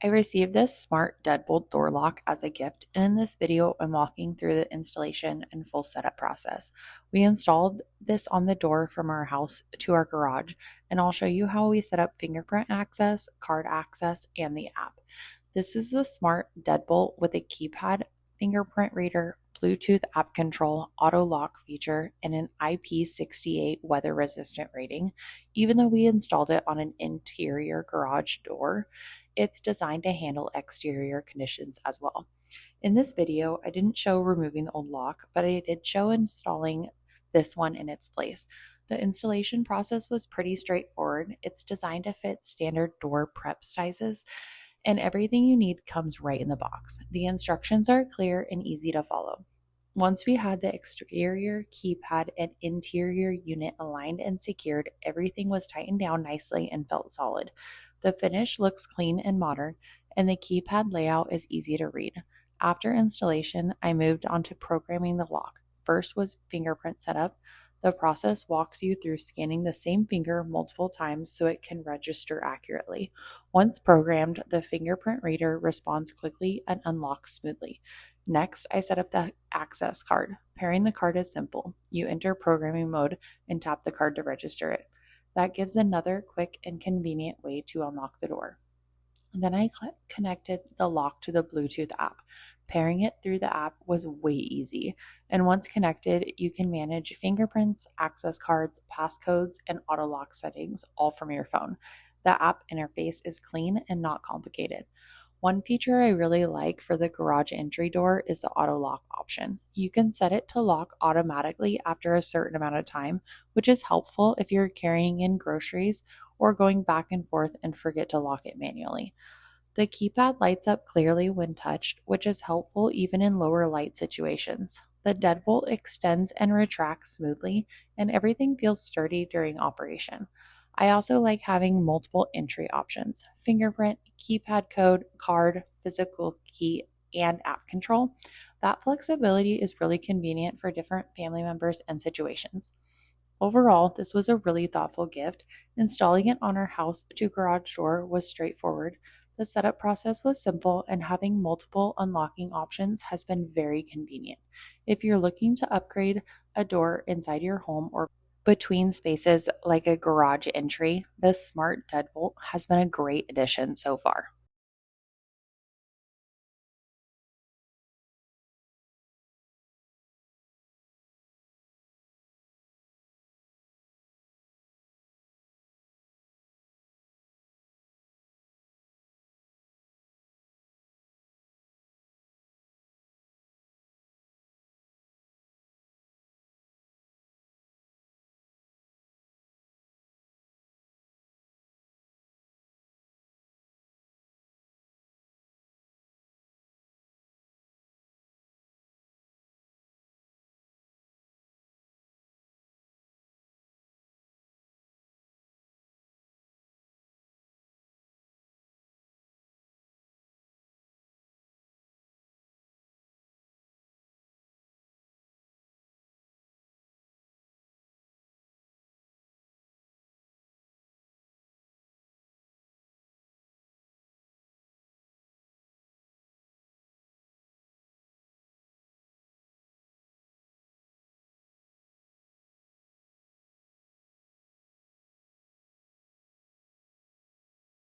I received this smart deadbolt door lock as a gift, and in this video, I'm walking through the installation and full setup process. We installed this on the door from our house to our garage, and I'll show you how we set up fingerprint access, card access, and the app. This is a smart deadbolt with a keypad, fingerprint reader, Bluetooth app control, auto lock feature, and an IP68 weather resistant rating. Even though we installed it on an interior garage door, it's designed to handle exterior conditions as well. In this video, I didn't show removing the old lock, but I did show installing this one in its place. The installation process was pretty straightforward. It's designed to fit standard door prep sizes, and everything you need comes right in the box. The instructions are clear and easy to follow. Once we had the exterior keypad and interior unit aligned and secured, everything was tightened down nicely and felt solid. The finish looks clean and modern, and the keypad layout is easy to read. After installation, I moved on to programming the lock. First was fingerprint setup. The process walks you through scanning the same finger multiple times so it can register accurately. Once programmed, the fingerprint reader responds quickly and unlocks smoothly. Next, I set up the access card. Pairing the card is simple. You enter programming mode and tap the card to register it. That gives another quick and convenient way to unlock the door. Then I connected the lock to the Bluetooth app. Pairing it through the app was way easy. And once connected, you can manage fingerprints, access cards, passcodes, and auto lock settings all from your phone. The app interface is clean and not complicated. One feature I really like for the garage entry door is the auto lock option. You can set it to lock automatically after a certain amount of time, which is helpful if you're carrying in groceries or going back and forth and forget to lock it manually. The keypad lights up clearly when touched, which is helpful even in lower light situations. The deadbolt extends and retracts smoothly, and everything feels sturdy during operation. I also like having multiple entry options: fingerprint, keypad code, card, physical key, and app control. That flexibility is really convenient for different family members and situations. Overall, this was a really thoughtful gift. Installing it on our house to garage door was straightforward. The setup process was simple, and having multiple unlocking options has been very convenient. If you're looking to upgrade a door inside your home or between spaces like a garage entry, this smart deadbolt has been a great addition so far.